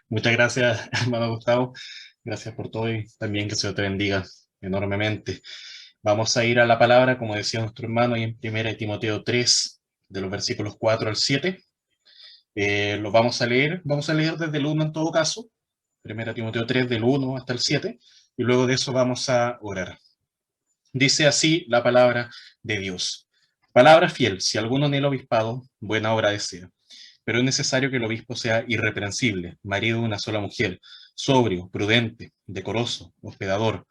Muchas gracias, hermano Gustavo. Gracias por todo y también que Dios te bendiga enormemente. Vamos a ir a la palabra, como decía nuestro hermano, ahí en 1 Timoteo 3, de los versículos 4 al 7. Lo vamos a leer desde el 1 en todo caso, 1 Timoteo 3 del 1 hasta el 7, y luego de eso vamos a orar. Dice así la palabra de Dios. Palabra fiel, si alguno anhela obispado, buena obra desea. Pero es necesario que el obispo sea irreprensible, marido de una sola mujer, sobrio, prudente, decoroso, hospedador,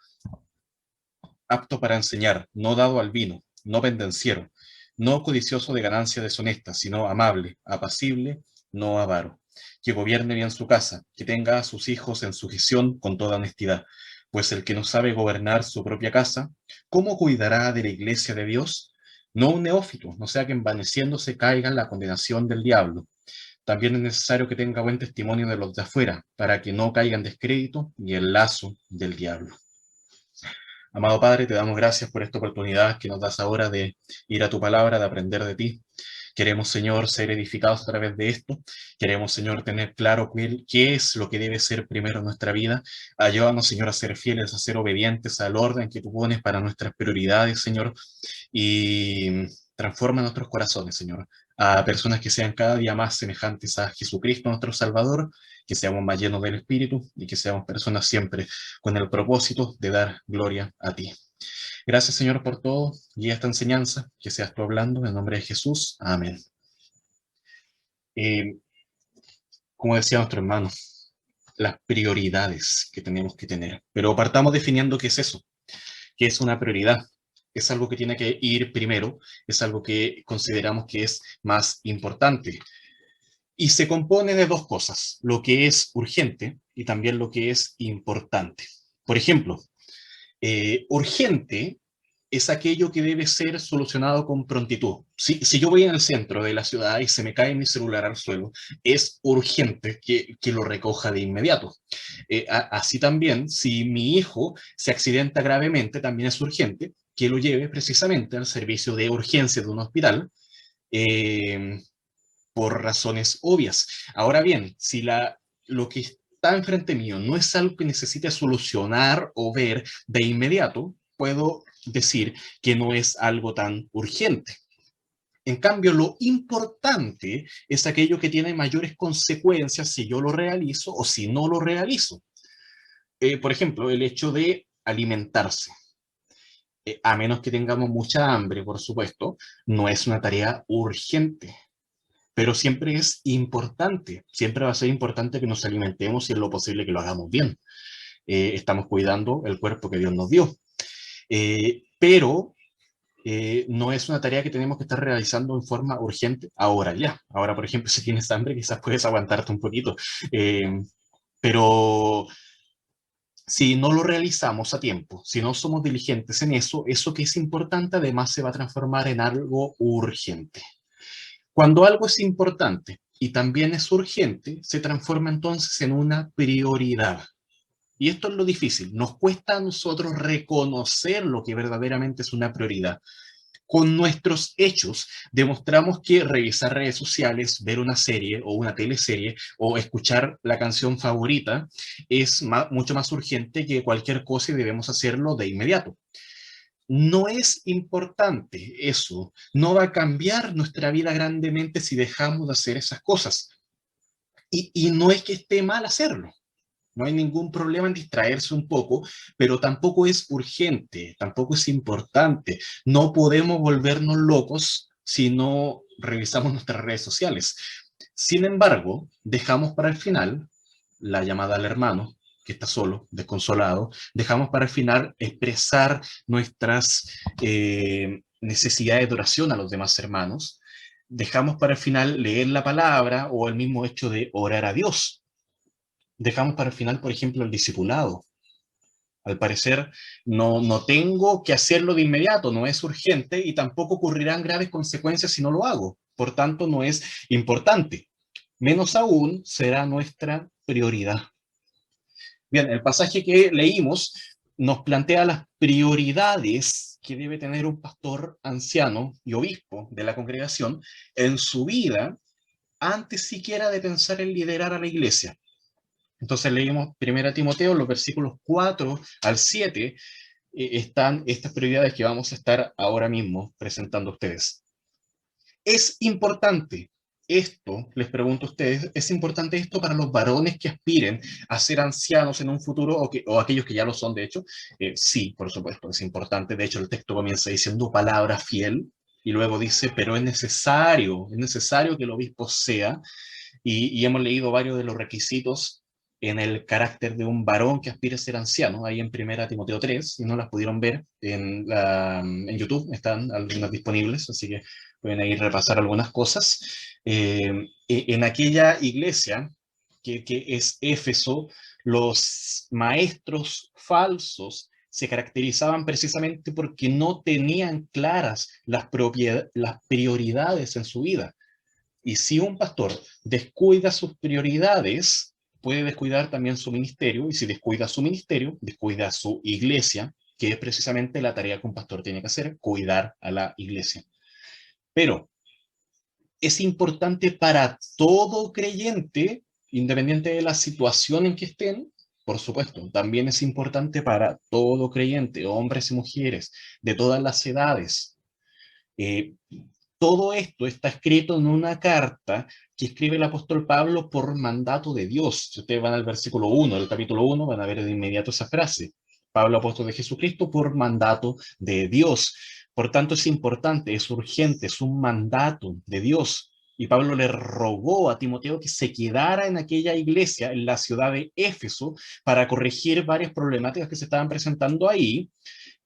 apto para enseñar, no dado al vino, no pendenciero, no codicioso de ganancia deshonesta, sino amable, apacible, no avaro, que gobierne bien su casa, que tenga a sus hijos en sujeción con toda honestidad, pues el que no sabe gobernar su propia casa, ¿cómo cuidará de la iglesia de Dios? No un neófito, no sea que envaneciéndose caiga en la condenación del diablo. También es necesario que tenga buen testimonio de los de afuera, para que no caiga en descrédito y el lazo del diablo. Amado Padre, te damos gracias por esta oportunidad que nos das ahora de ir a tu palabra, de aprender de ti. Queremos, Señor, ser edificados a través de esto. Queremos, Señor, tener claro qué es lo que debe ser primero en nuestra vida. Ayúdanos, Señor, a ser fieles, a ser obedientes al orden que tú pones para nuestras prioridades, Señor. Y transforma nuestros corazones, Señor, a personas que sean cada día más semejantes a Jesucristo, nuestro Salvador, que seamos más llenos del Espíritu y que seamos personas siempre con el propósito de dar gloria a ti. Gracias, Señor, por todo y esta enseñanza, que seas tú hablando, en nombre de Jesús. Amén. Eh, como decía nuestro hermano, las prioridades que tenemos que tener. Pero partamos definiendo qué es eso, qué es una prioridad. Es algo que tiene que ir primero, es algo que consideramos que es más importante. Y se compone de dos cosas, lo que es urgente y también lo que es importante. Por ejemplo, urgente es aquello que debe ser solucionado con prontitud. Si yo voy en el centro de la ciudad y se me cae mi celular al suelo, es urgente que lo recoja de inmediato. Así también, si mi hijo se accidenta gravemente, también es urgente que lo lleve precisamente al servicio de urgencia de un hospital, eh, por razones obvias. Ahora bien, si lo que está enfrente mío no es algo que necesite solucionar o ver de inmediato, puedo decir que no es algo tan urgente. En cambio, lo importante es aquello que tiene mayores consecuencias si yo lo realizo o si no lo realizo. Por ejemplo, el hecho de alimentarse. A menos que tengamos mucha hambre, por supuesto, no es una tarea urgente, pero siempre es importante, siempre va a ser importante que nos alimentemos y en lo posible que lo hagamos bien. Estamos cuidando el cuerpo que Dios nos dio. Pero no es una tarea que tenemos que estar realizando en forma urgente ahora ya. Ahora, por ejemplo, si tienes hambre, quizás puedes aguantarte un poquito. Eh, pero si no lo realizamos a tiempo, si no somos diligentes en eso, eso que es importante además se va a transformar en algo urgente. Cuando algo es importante y también es urgente, se transforma entonces en una prioridad. Y esto es lo difícil. Nos cuesta a nosotros reconocer lo que verdaderamente es una prioridad. Con nuestros hechos demostramos que revisar redes sociales, ver una serie o una teleserie o escuchar la canción favorita es mucho más urgente que cualquier cosa y debemos hacerlo de inmediato. No es importante eso, no va a cambiar nuestra vida grandemente si dejamos de hacer esas cosas. Y no es que esté mal hacerlo, no hay ningún problema en distraerse un poco, pero tampoco es urgente, tampoco es importante. No podemos volvernos locos si no revisamos nuestras redes sociales. Sin embargo, dejamos para el final la llamada al hermano, que está solo, desconsolado, dejamos para el final expresar nuestras necesidades de oración a los demás hermanos, dejamos para el final leer la palabra o el mismo hecho de orar a Dios, dejamos para el final, por ejemplo, el discipulado. Al parecer, no tengo que hacerlo de inmediato, no es urgente y tampoco ocurrirán graves consecuencias si no lo hago. Por tanto, no es importante. Menos aún será nuestra prioridad. Bien, el pasaje que leímos nos plantea las prioridades que debe tener un pastor anciano y obispo de la congregación en su vida antes siquiera de pensar en liderar a la iglesia. Entonces leímos 1 Timoteo, los versículos 4 al 7, están estas prioridades que vamos a estar ahora mismo presentando a ustedes. Es importante esto, les pregunto a ustedes, ¿es importante esto para los varones que aspiren a ser ancianos en un futuro o aquellos que ya lo son, de hecho? Sí, por supuesto, es importante. De hecho, el texto comienza diciendo palabra fiel y luego dice, pero es necesario que el obispo sea, y hemos leído varios de los requisitos en el carácter de un varón que aspira a ser anciano, ahí en 1 Timoteo 3, si no las pudieron ver en YouTube, están algunas disponibles, así que pueden ahí repasar algunas cosas. En aquella iglesia, que es Éfeso, los maestros falsos se caracterizaban precisamente porque no tenían claras las prioridades en su vida. Y si un pastor descuida sus prioridades, puede descuidar también su ministerio, y si descuida su ministerio, descuida su iglesia, que es precisamente la tarea que un pastor tiene que hacer, cuidar a la iglesia. Pero es importante para todo creyente, independiente de la situación en que estén, por supuesto, también es importante para todo creyente, hombres y mujeres, de todas las edades. Eh, Todo esto está escrito en una carta que escribe el apóstol Pablo por mandato de Dios. Si ustedes van al versículo 1 del capítulo 1, van a ver de inmediato esa frase. Pablo, apóstol de Jesucristo, por mandato de Dios. Por tanto, es importante, es urgente, es un mandato de Dios. Y Pablo le rogó a Timoteo que se quedara en aquella iglesia, en la ciudad de Éfeso, para corregir varias problemáticas que se estaban presentando ahí,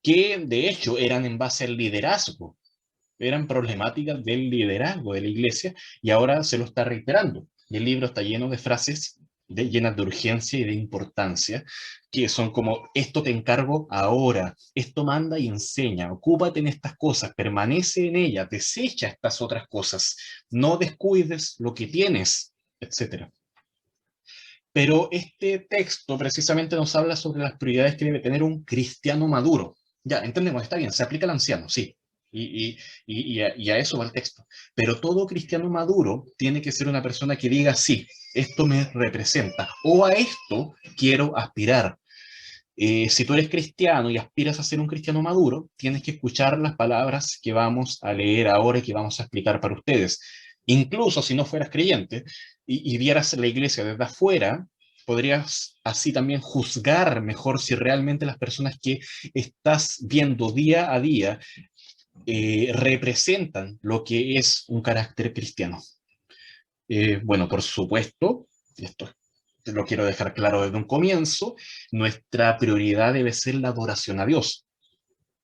que de hecho eran en base al liderazgo, eran problemáticas del liderazgo de la iglesia, y ahora se lo está reiterando. Y el libro está lleno de frases llenas de urgencia y de importancia, que son como, esto te encargo ahora, esto manda y enseña, ocúpate en estas cosas, permanece en ellas, desecha estas otras cosas, no descuides lo que tienes, etcétera. Pero este texto precisamente nos habla sobre las prioridades que debe tener un cristiano maduro. Ya, entendemos, está bien, se aplica al anciano, sí. Y a eso va el texto. Pero todo cristiano maduro tiene que ser una persona que diga, sí, esto me representa, o a esto quiero aspirar. Si tú eres cristiano y aspiras a ser un cristiano maduro, tienes que escuchar las palabras que vamos a leer ahora y que vamos a explicar para ustedes. Incluso si no fueras creyente y vieras la iglesia desde afuera, podrías así también juzgar mejor si realmente las personas que estás viendo día a día representan lo que es un carácter cristiano. Bueno, por supuesto, esto lo quiero dejar claro desde un comienzo, nuestra prioridad debe ser la adoración a Dios.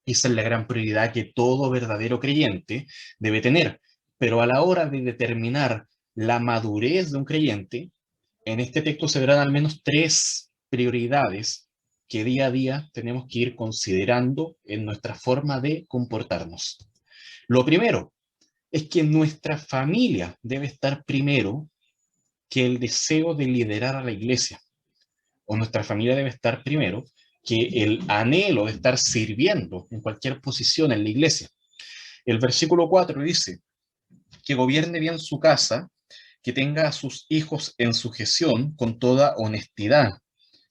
Esa es la gran prioridad que todo verdadero creyente debe tener. Pero a la hora de determinar la madurez de un creyente, en este texto se verán al menos tres prioridades que día a día tenemos que ir considerando en nuestra forma de comportarnos. Lo primero es que nuestra familia debe estar primero que el deseo de liderar a la iglesia, o nuestra familia debe estar primero que el anhelo de estar sirviendo en cualquier posición en la iglesia. El versículo 4 dice que gobierne bien su casa, que tenga a sus hijos en sujeción con toda honestidad.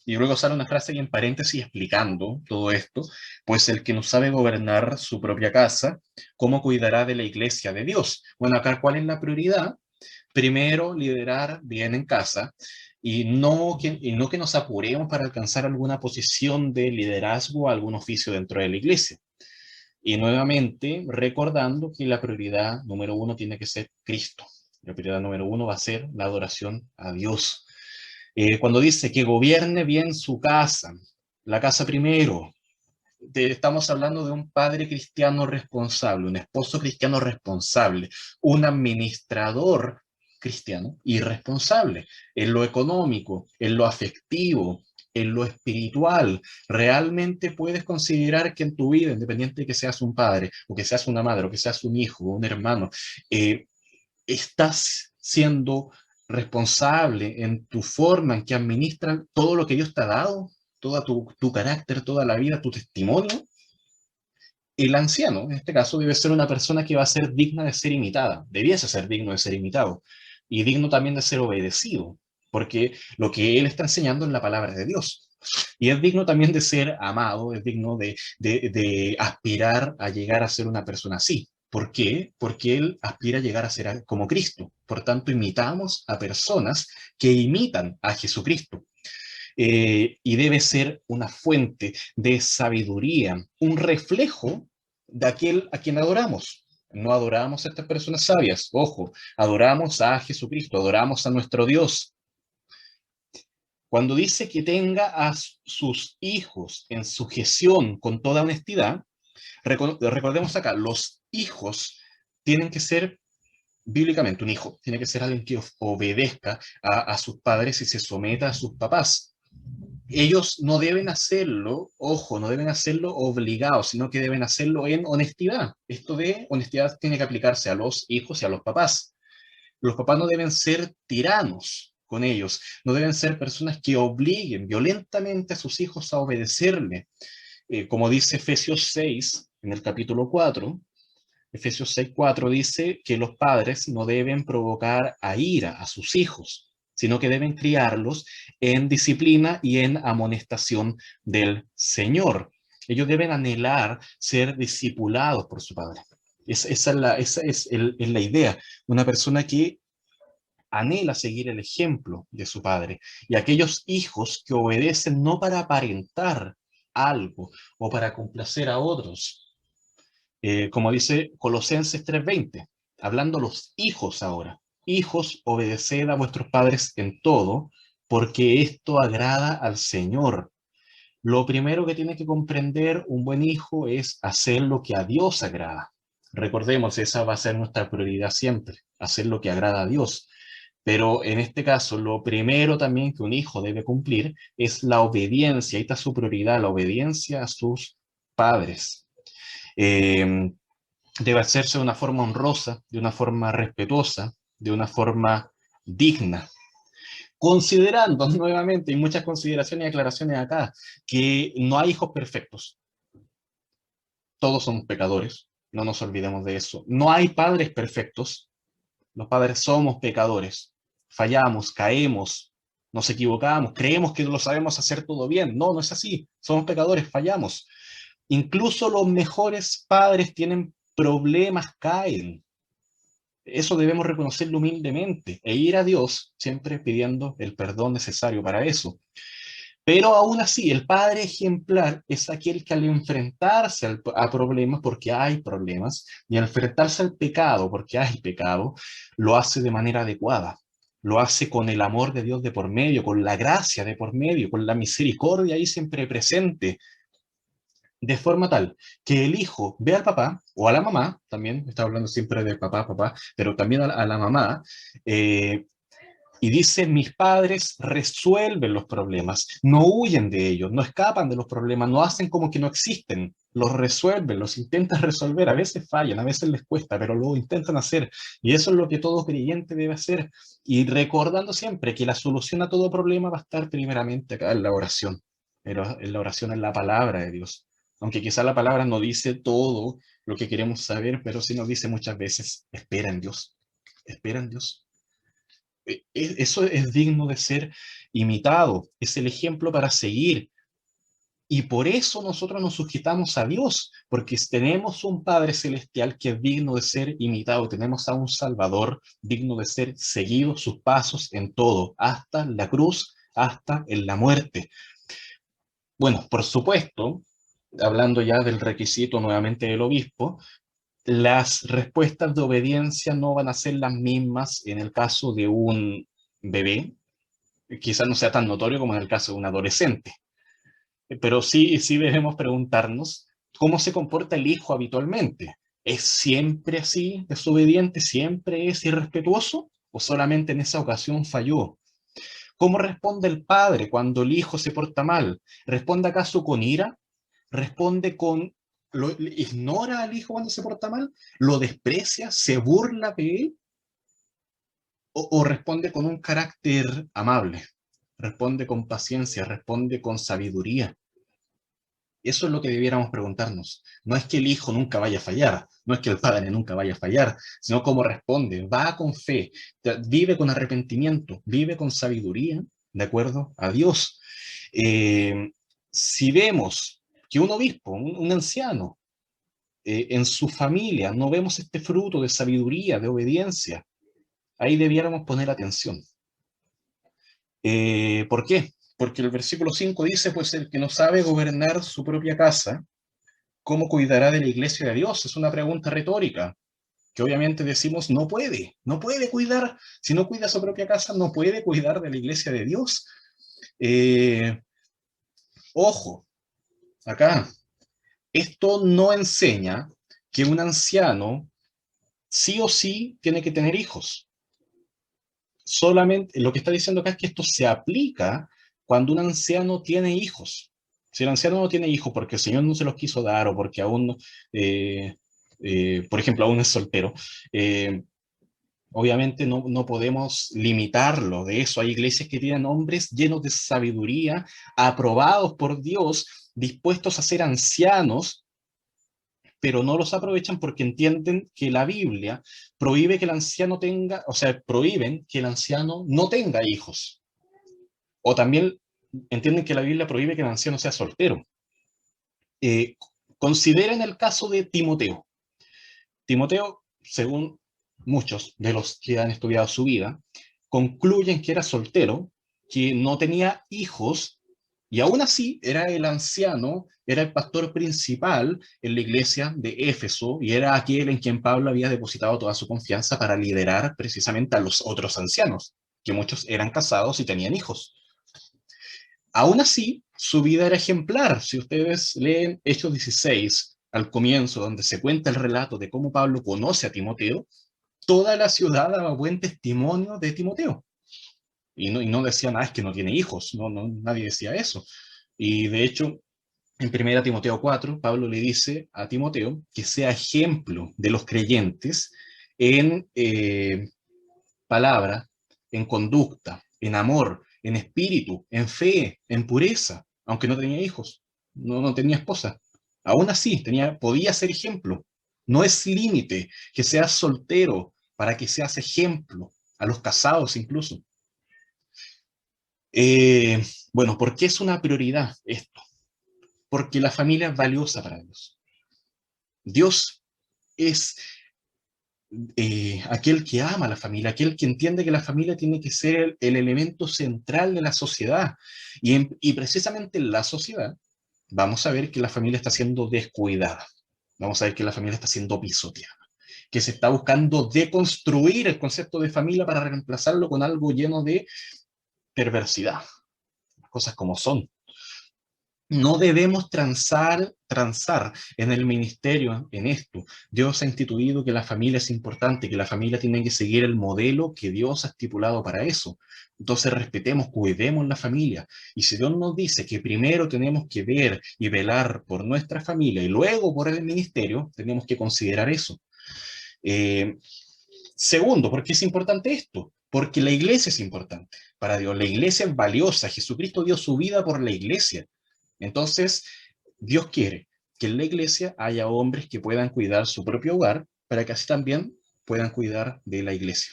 Y luego sale una frase ahí en paréntesis explicando todo esto, pues el que no sabe gobernar su propia casa, ¿cómo cuidará de la iglesia de Dios? Bueno, acá, ¿cuál es la prioridad? Primero, liderar bien en casa, y no que nos apuremos para alcanzar alguna posición de liderazgo, algún oficio dentro de la iglesia. Y nuevamente, recordando que la prioridad número uno tiene que ser Cristo. La prioridad número uno va a ser la adoración a Dios. Cuando dice que gobierne bien su casa, la casa primero, estamos hablando de un padre cristiano responsable, un esposo cristiano responsable, un administrador cristiano y responsable en lo económico, en lo afectivo, en lo espiritual. Realmente puedes considerar que en tu vida, independiente de que seas un padre, o que seas una madre, o que seas un hijo, o un hermano, estás siendo responsable en tu forma en que administras todo lo que Dios te ha dado, todo tu carácter, toda la vida, tu testimonio. El anciano, en este caso, debe ser una persona que va a ser digna de ser imitada, debiese ser digno de ser imitado, y digno también de ser obedecido, porque lo que él está enseñando es la palabra de Dios. Y es digno también de ser amado, es digno de aspirar a llegar a ser una persona así. ¿Por qué? Porque él aspira a llegar a ser como Cristo. Por tanto, imitamos a personas que imitan a Jesucristo. Y debe ser una fuente de sabiduría, un reflejo de aquel a quien adoramos. No adoramos a estas personas sabias, ojo, adoramos a Jesucristo, adoramos a nuestro Dios. Cuando dice que tenga a sus hijos en sujeción con toda honestidad, recordemos acá, los hijos tienen que ser, bíblicamente, un hijo tiene que ser alguien que obedezca a sus padres y se someta a sus papás. Ellos no deben hacerlo, ojo, no deben hacerlo obligados, sino que deben hacerlo en honestidad. Esto de honestidad tiene que aplicarse a los hijos y a los papás. Los papás no deben ser tiranos con ellos, no deben ser personas que obliguen violentamente a sus hijos a obedecerle. Como dice Efesios 6, en el capítulo 4, Efesios 6:4 dice que los padres no deben provocar a ira a sus hijos, sino que deben criarlos en disciplina y en amonestación del Señor. Ellos deben anhelar ser discipulados por su padre. Esa es la idea. Una persona que anhela seguir el ejemplo de su padre. Y aquellos hijos que obedecen no para aparentar algo o para complacer a otros, como dice Colosenses 3:20, hablando los hijos ahora. Hijos, obedeced a vuestros padres en todo, porque esto agrada al Señor. Lo primero que tiene que comprender un buen hijo es hacer lo que a Dios agrada. Recordemos, esa va a ser nuestra prioridad siempre, hacer lo que agrada a Dios. Pero en este caso, lo primero también que un hijo debe cumplir es la obediencia. Ahí está su prioridad, la obediencia a sus padres. Eh, Debe hacerse de una forma honrosa, de una forma respetuosa, de una forma digna. Considerando nuevamente, hay muchas consideraciones y aclaraciones acá, que no hay hijos perfectos. Todos somos pecadores, no nos olvidemos de eso. No hay padres perfectos, los padres somos pecadores. Fallamos, caemos, nos equivocamos, creemos que lo sabemos hacer todo bien. No, no es así. Somos pecadores, fallamos. Incluso los mejores padres tienen problemas, caen. Eso debemos reconocerlo humildemente e ir a Dios siempre pidiendo el perdón necesario para eso. Pero aún así, el padre ejemplar es aquel que al enfrentarse a problemas, porque hay problemas, y al enfrentarse al pecado, porque hay pecado, lo hace de manera adecuada. Lo hace con el amor de Dios de por medio, con la gracia de por medio, con la misericordia ahí siempre presente, de forma tal que el hijo ve al papá o a la mamá, también está hablando siempre de papá, papá, pero también a la mamá, eh, y dice, mis padres resuelven los problemas, no huyen de ellos, no escapan de los problemas, no hacen como que no existen, los resuelven, los intentan resolver, a veces fallan, a veces les cuesta, pero lo intentan hacer. Y eso es lo que todo creyente debe hacer. Y recordando siempre que la solución a todo problema va a estar primeramente acá en la oración, pero en la oración en la palabra de Dios. Aunque quizá la palabra no dice todo lo que queremos saber, pero sí nos dice muchas veces, espera en Dios, espera en Dios. Eso es digno de ser imitado, es el ejemplo para seguir. Y por eso nosotros nos sujetamos a Dios, porque tenemos un Padre Celestial que es digno de ser imitado, tenemos a un Salvador digno de ser seguido sus pasos en todo, hasta la cruz, hasta en la muerte. Bueno, por supuesto, hablando ya del requisito nuevamente del obispo, las respuestas de obediencia no van a ser las mismas en el caso de un bebé, quizás no sea tan notorio como en el caso de un adolescente, pero sí debemos preguntarnos cómo se comporta el hijo habitualmente. ¿Es siempre así, desobediente, siempre es irrespetuoso o solamente en esa ocasión falló? ¿Cómo responde el padre cuando el hijo se porta mal? ¿Responde acaso con ira? ¿Responde con... ignora al hijo cuando se porta mal? ¿Lo desprecia? ¿Se burla de él? ¿O responde con un carácter amable? Responde con paciencia, responde con sabiduría. Eso es lo que debiéramos preguntarnos. No es que el hijo nunca vaya a fallar, no es que el padre nunca vaya a fallar, sino cómo responde. Va con fe, vive con arrepentimiento, vive con sabiduría, de acuerdo a Dios. Eh, si vemos que un obispo, un anciano, en su familia no vemos este fruto de sabiduría, de obediencia, ahí debiéramos poner atención. ¿Por qué? Porque el versículo 5 dice, pues el que no sabe gobernar su propia casa, ¿cómo cuidará de la iglesia de Dios? Es una pregunta retórica, que obviamente decimos no puede cuidar, si no cuida su propia casa, no puede cuidar de la iglesia de Dios. Eh, Ojo, acá, esto no enseña que un anciano sí o sí tiene que tener hijos. Solamente lo que está diciendo acá es que esto se aplica cuando un anciano tiene hijos. Si el anciano no tiene hijos porque el Señor no se los quiso dar o porque aún, eh, por ejemplo, aún es soltero, eh, obviamente no podemos limitarlo de eso. Hay iglesias que tienen hombres llenos de sabiduría, aprobados por Dios, dispuestos a ser ancianos, pero no los aprovechan porque entienden que la Biblia prohíbe que el anciano tenga, o sea, prohíben que el anciano no tenga hijos. O también entienden que la Biblia prohíbe que el anciano sea soltero. Eh, Consideren el caso de Timoteo. Timoteo, según muchos de los que han estudiado su vida, concluyen que era soltero, que no tenía hijos, y aún así era el anciano, era el pastor principal en la iglesia de Éfeso, y era aquel en quien Pablo había depositado toda su confianza para liderar precisamente a los otros ancianos, que muchos eran casados y tenían hijos. Aún así, su vida era ejemplar. Si ustedes leen Hechos 16, al comienzo, donde se cuenta el relato de cómo Pablo conoce a Timoteo, toda la ciudad daba buen testimonio de Timoteo. Y no decía nada, es que no tiene hijos, nadie decía eso. Y de hecho, en 1 Timoteo 4, Pablo le dice a Timoteo que sea ejemplo de los creyentes en palabra, en conducta, en amor, en espíritu, en fe, en pureza, aunque no tenía hijos, no tenía esposa. Aún así, podía ser ejemplo. No es límite que seas soltero para que seas ejemplo, a los casados incluso. Eh, bueno, ¿por qué es una prioridad esto? Porque la familia es valiosa para Dios. Dios es aquel que ama a la familia, aquel que entiende que la familia tiene que ser el elemento central de la sociedad. Y precisamente en la sociedad vamos a ver que la familia está siendo descuidada, vamos a ver que la familia está siendo pisoteada, que se está buscando deconstruir el concepto de familia para reemplazarlo con algo lleno de perversidad, cosas como son. No debemos transar en el ministerio en esto. Dios ha instituido que la familia es importante, que la familia tiene que seguir el modelo que Dios ha estipulado para eso. Entonces respetemos, cuidemos la familia. Y si Dios nos dice que primero tenemos que ver y velar por nuestra familia y luego por el ministerio, tenemos que considerar eso. Eh, Segundo, ¿por qué es importante esto? Porque la iglesia es importante para Dios. La iglesia es valiosa. Jesucristo dio su vida por la iglesia. Entonces, Dios quiere que en la iglesia haya hombres que puedan cuidar su propio hogar para que así también puedan cuidar de la iglesia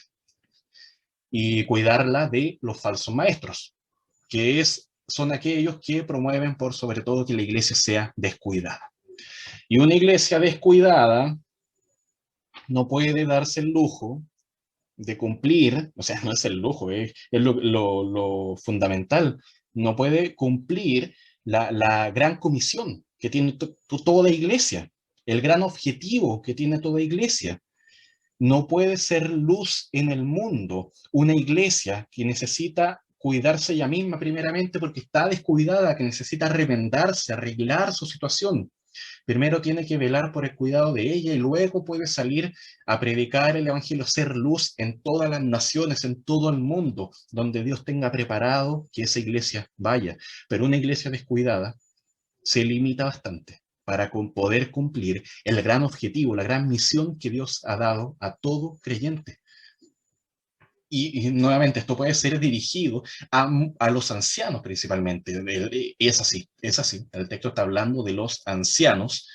y cuidarla de los falsos maestros, son aquellos que promueven por sobre todo que la iglesia sea descuidada. Y una iglesia descuidada no puede darse el lujo de cumplir, o sea, no es el lujo, es lo fundamental, no puede cumplir la gran comisión que tiene toda iglesia, el gran objetivo que tiene toda iglesia. No puede ser luz en el mundo una iglesia que necesita cuidarse ella misma primeramente porque está descuidada, que necesita remendarse, arreglar su situación. Primero tiene que velar por el cuidado de ella y luego puede salir a predicar el Evangelio, ser luz en todas las naciones, en todo el mundo, donde Dios tenga preparado que esa iglesia vaya. Pero una iglesia descuidada se limita bastante para poder cumplir el gran objetivo, la gran misión que Dios ha dado a todo creyente. y nuevamente, esto puede ser dirigido a los ancianos principalmente. Es así, es así. El texto está hablando de los ancianos,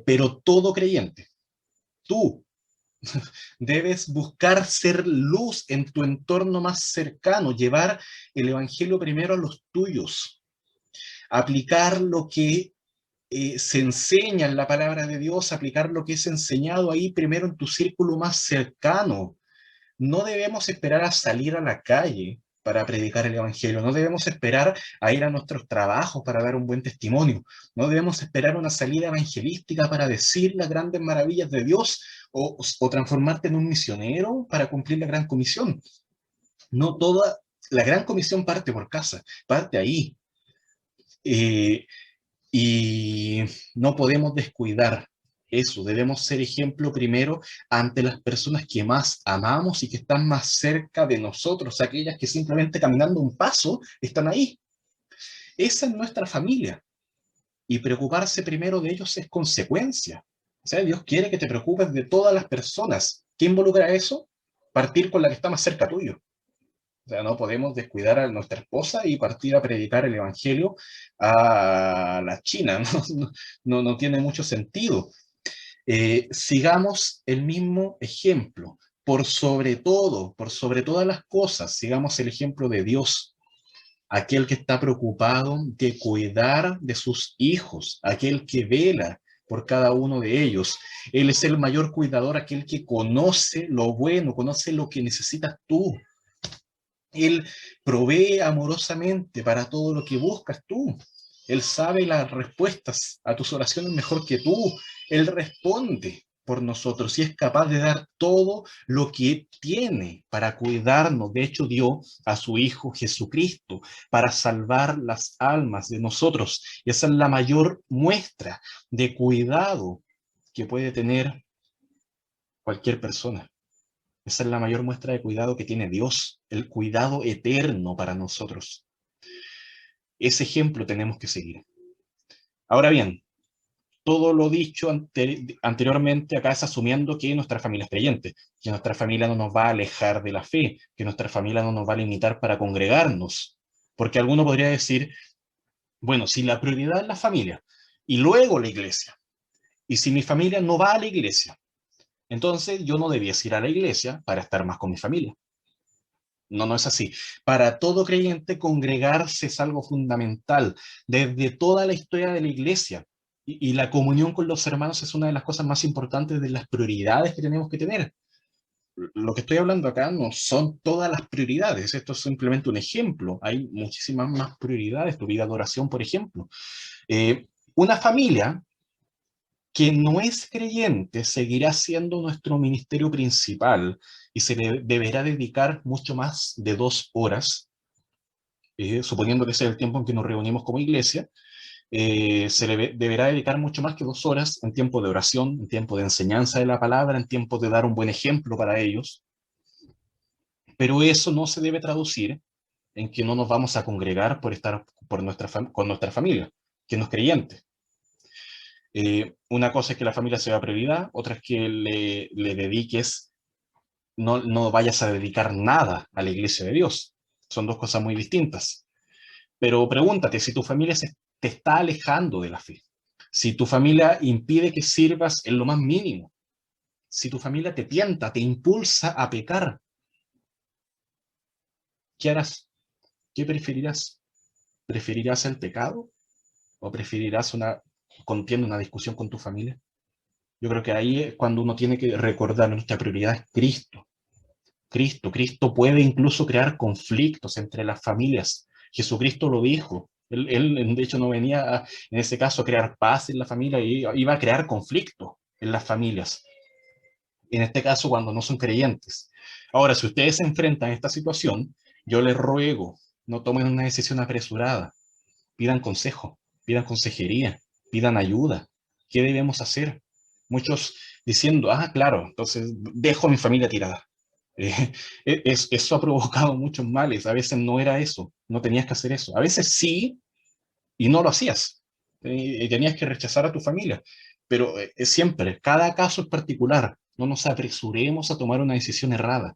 pero todo creyente, tú debes buscar ser luz en tu entorno más cercano, llevar el evangelio primero a los tuyos, aplicar lo que se enseña en la palabra de Dios, aplicar lo que es enseñado ahí primero en tu círculo más cercano. No debemos esperar a salir a la calle para predicar el evangelio, no debemos esperar a ir a nuestros trabajos para dar un buen testimonio, no debemos esperar una salida evangelística para decir las grandes maravillas de Dios o transformarte en un misionero para cumplir la gran comisión. No toda la gran comisión parte por casa, parte ahí. Eh, y no podemos descuidar eso, debemos ser ejemplo primero ante las personas que más amamos y que están más cerca de nosotros, aquellas que simplemente caminando un paso están ahí. Esa es nuestra familia y preocuparse primero de ellos es consecuencia. O sea, Dios quiere que te preocupes de todas las personas. ¿Qué involucra eso? Partir con la que está más cerca tuyo. O sea, no podemos descuidar a nuestra esposa y partir a predicar el evangelio a la China. No tiene mucho sentido. Sigamos el mismo ejemplo. Por sobre todo, por sobre todas las cosas, sigamos el ejemplo de Dios, aquel que está preocupado de cuidar de sus hijos, aquel que vela por cada uno de ellos. Él es el mayor cuidador, aquel que conoce lo bueno, conoce lo que necesitas tú. Él provee amorosamente para todo lo que buscas tú. Él sabe las respuestas a tus oraciones mejor que tú. Él responde por nosotros y es capaz de dar todo lo que tiene para cuidarnos. De hecho, dio a su Hijo Jesucristo para salvar las almas de nosotros. Y esa es la mayor muestra de cuidado que puede tener cualquier persona. Esa es la mayor muestra de cuidado que tiene Dios, el cuidado eterno para nosotros. Ese ejemplo tenemos que seguir. Ahora bien, todo lo dicho anteriormente acá es asumiendo que nuestra familia es creyente, que nuestra familia no nos va a alejar de la fe, que nuestra familia no nos va a limitar para congregarnos. Porque alguno podría decir, bueno, si la prioridad es la familia y luego la iglesia, y si mi familia no va a la iglesia, entonces yo no debiese ir a la iglesia para estar más con mi familia. No, no es así. Para todo creyente, congregarse es algo fundamental. Desde toda la historia de la iglesia y la comunión con los hermanos es una de las cosas más importantes, de las prioridades que tenemos que tener. Lo que estoy hablando acá no son todas las prioridades, esto es simplemente un ejemplo. Hay muchísimas más prioridades, tu vida de oración, por ejemplo. Una familia que no es creyente seguirá siendo nuestro ministerio principal y se le deberá dedicar mucho más de 2 horas, suponiendo que ese es el tiempo en que nos reunimos como iglesia. Se le deberá dedicar mucho más que 2 horas en tiempo de oración, en tiempo de enseñanza de la palabra, en tiempo de dar un buen ejemplo para ellos. Pero eso no se debe traducir en que no nos vamos a congregar por estar con nuestra familia, que no es creyente. Una cosa es que la familia sea prioridad, otra es que le dediques, no vayas a dedicar nada a la iglesia de Dios. Son dos cosas muy distintas. Pero pregúntate, si tu familia te está alejando de la fe, si tu familia impide que sirvas en lo más mínimo, si tu familia te tienta, te impulsa a pecar, ¿qué harás? ¿Qué preferirás? ¿Preferirás el pecado o preferirás una contienda, una discusión con tu familia? Yo creo que ahí es cuando uno tiene que recordar nuestra prioridad es Cristo. Cristo puede incluso crear conflictos entre las familias. Jesucristo lo dijo. Él, de hecho, no venía, en ese caso, a crear paz en la familia, iba a crear conflicto en las familias. En este caso, cuando no son creyentes. Ahora, si ustedes se enfrentan a esta situación, yo les ruego, no tomen una decisión apresurada. Pidan consejo, pidan consejería, pidan ayuda. ¿Qué debemos hacer? Muchos diciendo, claro, entonces dejo a mi familia tirada. Eso ha provocado muchos males. A veces no era eso, no tenías que hacer eso. A veces sí, y no lo hacías. Tenías que rechazar a tu familia. Pero siempre, cada caso es particular. No nos apresuremos a tomar una decisión errada.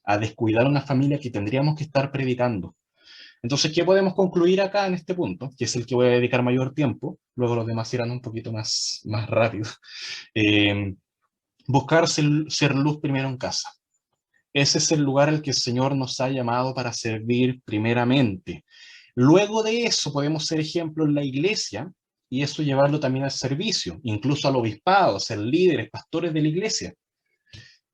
a descuidar una familia que tendríamos que estar predicando. Entonces, ¿qué podemos concluir acá en este punto? Que es el que voy a dedicar mayor tiempo, luego los demás irán un poquito más rápido. Eh, Buscar ser luz primero en casa. Ese es el lugar al que el Señor nos ha llamado para servir primeramente. Luego de eso podemos ser ejemplo en la iglesia y eso llevarlo también al servicio, incluso al obispado, ser líderes, pastores de la iglesia.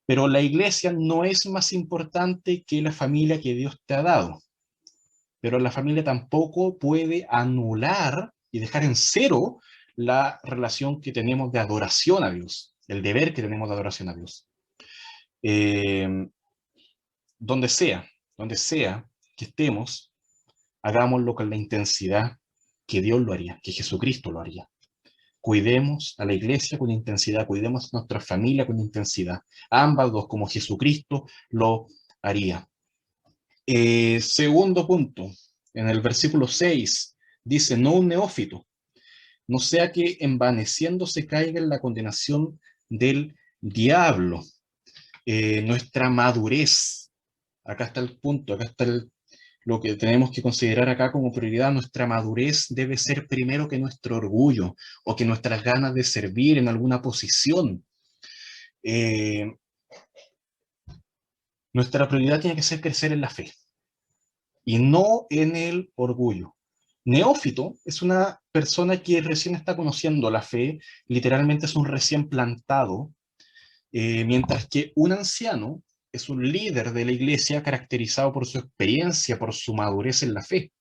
Pero la iglesia no es más importante que la familia que Dios te ha dado. Pero la familia tampoco puede anular y dejar en cero la relación que tenemos de adoración a Dios, el deber que tenemos de adoración a Dios. Eh, donde sea que estemos, hagámoslo con la intensidad que Dios lo haría, que Jesucristo lo haría. Cuidemos a la iglesia con intensidad, cuidemos a nuestra familia con intensidad. Ambas dos, como Jesucristo lo haría. Segundo punto, en el versículo 6, dice, no un neófito, no sea que envaneciéndose caiga en la condenación del diablo. Nuestra madurez, acá está el punto, acá está lo que tenemos que considerar acá como prioridad. Nuestra madurez debe ser primero que nuestro orgullo o que nuestras ganas de servir en alguna posición. Nuestra prioridad tiene que ser crecer en la fe y no en el orgullo. Neófito es una persona que recién está conociendo la fe, literalmente es un recién plantado, mientras que un anciano es un líder de la iglesia caracterizado por su experiencia, por su madurez en la fe.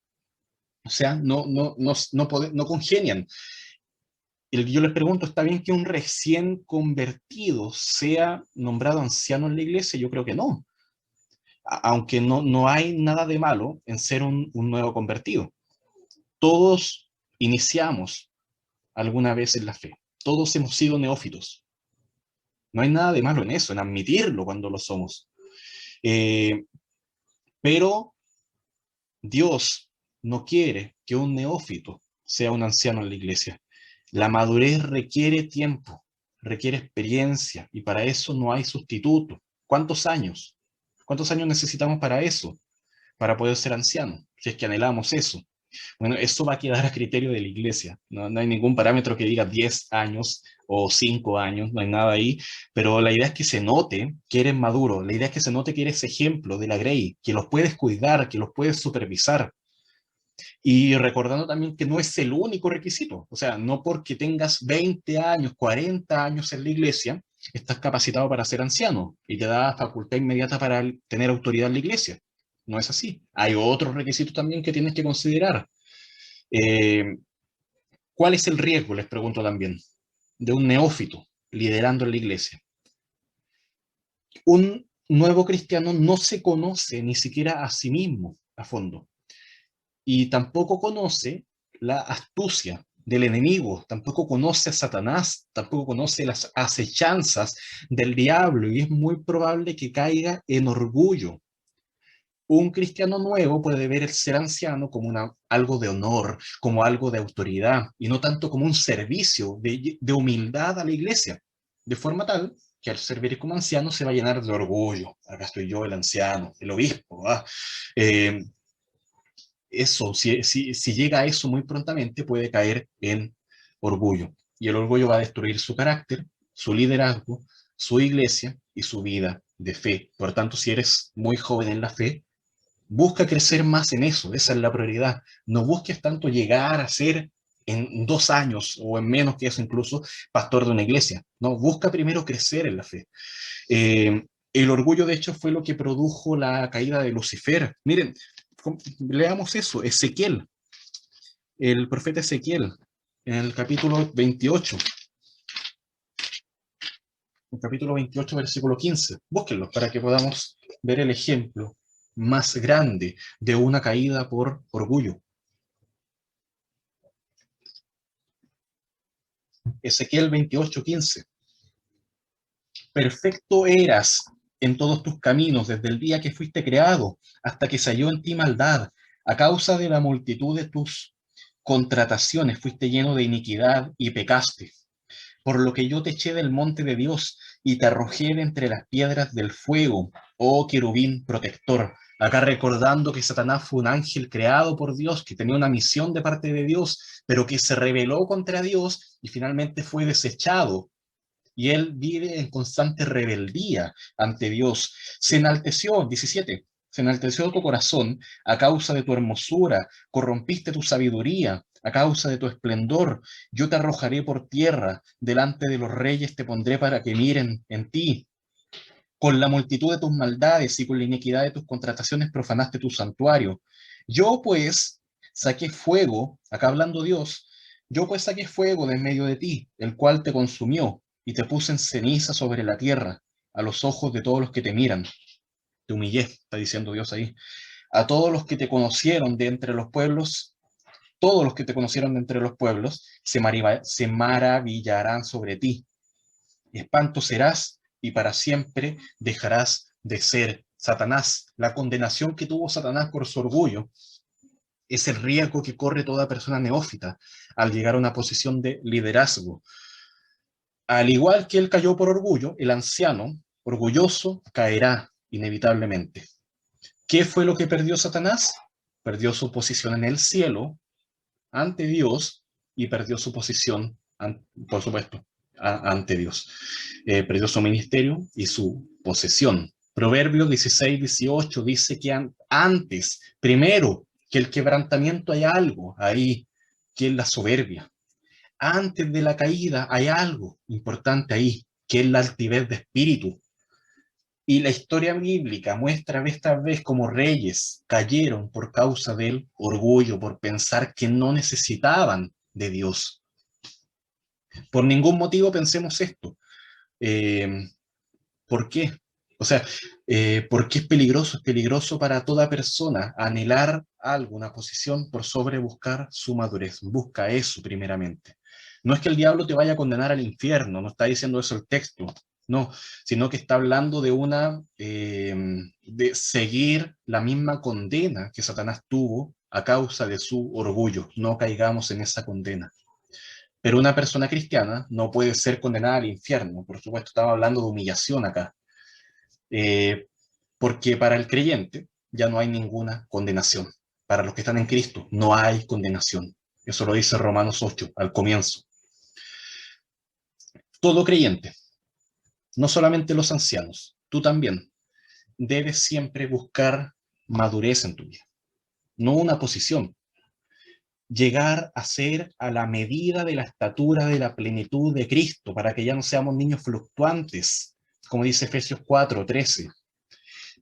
O sea, no congenian. Yo les pregunto, ¿está bien que un recién convertido sea nombrado anciano en la iglesia? Yo creo que no. Aunque no hay nada de malo en ser un nuevo convertido. Todos iniciamos alguna vez en la fe. Todos hemos sido neófitos. No hay nada de malo en eso, en admitirlo cuando lo somos. Pero Dios no quiere que un neófito sea un anciano en la iglesia. La madurez requiere tiempo, requiere experiencia, y para eso no hay sustituto. ¿Cuántos años? ¿Cuántos años necesitamos para eso? Para poder ser anciano, si es que anhelamos eso. Bueno, eso va a quedar a criterio de la iglesia. No hay ningún parámetro que diga 10 años o 5 años, no hay nada ahí, pero la idea es que se note que eres maduro, la idea es que se note que eres ejemplo de la Grey, que los puedes cuidar, que los puedes supervisar. Y recordando también que no es el único requisito, o sea, no porque tengas 20 años, 40 años en la iglesia, estás capacitado para ser anciano y te da facultad inmediata para tener autoridad en la iglesia. No es así. Hay otros requisitos también que tienes que considerar. Eh, ¿Cuál es el riesgo, les pregunto también, de un neófito liderando en la iglesia? Un nuevo cristiano no se conoce ni siquiera a sí mismo a fondo y tampoco conoce la astucia del enemigo, tampoco conoce a Satanás, tampoco conoce las acechanzas del diablo y es muy probable que caiga en orgullo. Un cristiano nuevo puede ver el ser anciano como algo de honor, como algo de autoridad, y no tanto como un servicio de humildad a la iglesia, de forma tal que al servir como anciano se va a llenar de orgullo. Acá estoy yo, el anciano, el obispo. Eh, si llega a eso muy prontamente, puede caer en orgullo. Y el orgullo va a destruir su carácter, su liderazgo, su iglesia y su vida de fe. Por tanto, si eres muy joven en la fe, busca crecer más en eso, esa es la prioridad. No busques tanto llegar a ser en 2 años o en menos que eso incluso pastor de una iglesia. No, busca primero crecer en la fe. El orgullo, de hecho, fue lo que produjo la caída de Lucifer. Miren, leamos eso, Ezequiel, el profeta Ezequiel, en el capítulo 28. El capítulo 28, versículo 15. Búsquenlo para que podamos ver el ejemplo más grande de una caída por orgullo. Ezequiel 28, 15. Perfecto eras en todos tus caminos desde el día que fuiste creado hasta que se halló en ti maldad. A causa de la multitud de tus contrataciones fuiste lleno de iniquidad y pecaste. Por lo que yo te eché del monte de Dios y te arrojé de entre las piedras del fuego. oh querubín protector. Acá recordando que Satanás fue un ángel creado por Dios, que tenía una misión de parte de Dios, pero que se rebeló contra Dios y finalmente fue desechado. Y él vive en constante rebeldía ante Dios. Se enalteció, 17, se enalteció tu corazón a causa de tu hermosura, corrompiste tu sabiduría a causa de tu esplendor. Yo te arrojaré por tierra, delante de los reyes te pondré para que miren en ti. Con la multitud de tus maldades y con la iniquidad de tus contrataciones profanaste tu santuario. Yo pues saqué fuego, acá hablando Dios, yo pues saqué fuego de en medio de ti, el cual te consumió, y te puse en ceniza sobre la tierra, a los ojos de todos los que te miran. Te humillé, está diciendo Dios ahí. A todos los que te conocieron de entre los pueblos, todos los que te conocieron de entre los pueblos, se maravillarán sobre ti. Espanto serás y para siempre dejarás de ser Satanás. La condenación que tuvo Satanás por su orgullo es el riesgo que corre toda persona neófita al llegar a una posición de liderazgo. Al igual que él cayó por orgullo, el anciano orgulloso caerá inevitablemente. ¿Qué fue lo que perdió Satanás? Perdió su posición en el cielo ante Dios y perdió su posición, por supuesto, ante Dios. Perdió su ministerio y su posesión. Proverbios 16-18 dice que antes, primero, que el quebrantamiento hay algo ahí, que es la soberbia. Antes de la caída hay algo importante ahí, que es la altivez de espíritu. Y la historia bíblica muestra esta vez como reyes cayeron por causa del orgullo, por pensar que no necesitaban de Dios. Por ningún motivo pensemos esto. ¿Por qué? O sea, porque es peligroso. Es peligroso para toda persona anhelar algo, una posición, por sobre buscar su madurez. Busca eso primeramente. No es que el diablo te vaya a condenar al infierno, no está diciendo eso el texto, no, sino que está hablando de seguir la misma condena que Satanás tuvo a causa de su orgullo. No caigamos en esa condena. Pero una persona cristiana no puede ser condenada al infierno. Por supuesto, estaba hablando de humillación acá. Eh, Porque para el creyente ya no hay ninguna condenación. Para los que están en Cristo no hay condenación. Eso lo dice Romanos 8 al comienzo. Todo creyente, no solamente los ancianos, tú también debes siempre buscar madurez en tu vida, no una posición. Llegar a ser a la medida de la estatura de la plenitud de Cristo, para que ya no seamos niños fluctuantes, como dice Efesios 4:13.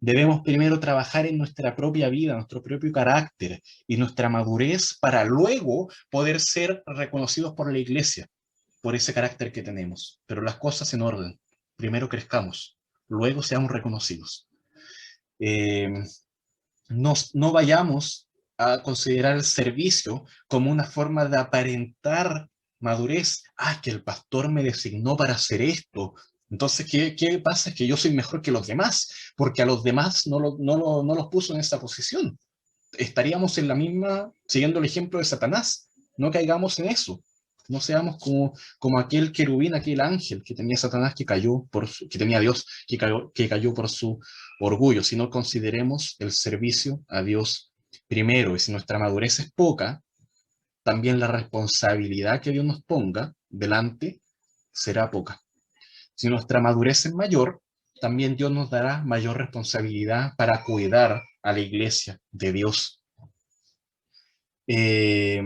Debemos primero trabajar en nuestra propia vida, nuestro propio carácter y nuestra madurez para luego poder ser reconocidos por la iglesia, por ese carácter que tenemos. Pero las cosas en orden. Primero crezcamos, luego seamos reconocidos. Eh, no vayamos a considerar el servicio como una forma de aparentar madurez. Ah, que el pastor me designó para hacer esto. Entonces, ¿qué pasa? Es que yo soy mejor que los demás, porque a los demás no los puso en esa posición. Estaríamos en la misma, siguiendo el ejemplo de Satanás. No caigamos en eso. No seamos como aquel querubín, aquel ángel que tenía Satanás que tenía Dios, que cayó por su orgullo, sino consideremos el servicio a Dios primero. Y si nuestra madurez es poca, también la responsabilidad que Dios nos ponga delante será poca. Si nuestra madurez es mayor, también Dios nos dará mayor responsabilidad para cuidar a la iglesia de Dios. Eh,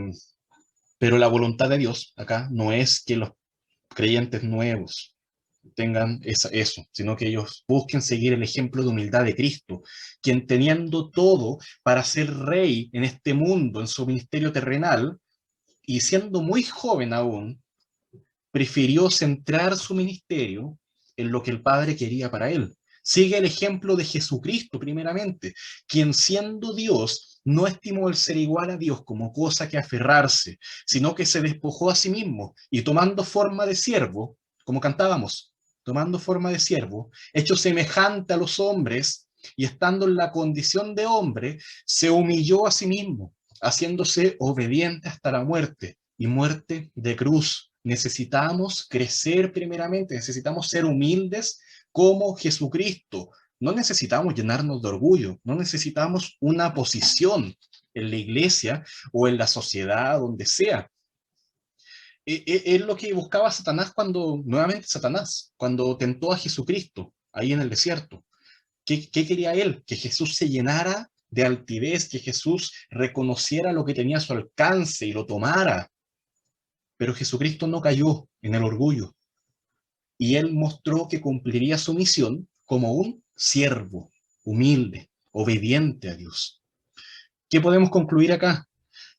pero la voluntad de Dios acá no es que los creyentes nuevos tengan eso, sino que ellos busquen seguir el ejemplo de humildad de Cristo, quien teniendo todo para ser rey en este mundo, en su ministerio terrenal, y siendo muy joven aún, prefirió centrar su ministerio en lo que el Padre quería para él. Sigue el ejemplo de Jesucristo primeramente, quien siendo Dios no estimó el ser igual a Dios como cosa que aferrarse, sino que se despojó a sí mismo y tomando forma de siervo, como cantábamos, tomando forma de siervo, hecho semejante a los hombres y estando en la condición de hombre, se humilló a sí mismo, haciéndose obediente hasta la muerte y muerte de cruz. Necesitamos crecer primeramente, necesitamos ser humildes como Jesucristo. no necesitamos llenarnos de orgullo, no necesitamos una posición en la iglesia o en la sociedad, donde sea. Es lo que buscaba Satanás cuando, nuevamente Satanás, cuando tentó a Jesucristo ahí en el desierto. ¿Qué quería él? Que Jesús se llenara de altivez, que Jesús reconociera lo que tenía a su alcance y lo tomara. Pero Jesucristo no cayó en el orgullo, y él mostró que cumpliría su misión como un siervo, humilde, obediente a Dios. ¿Qué podemos concluir acá?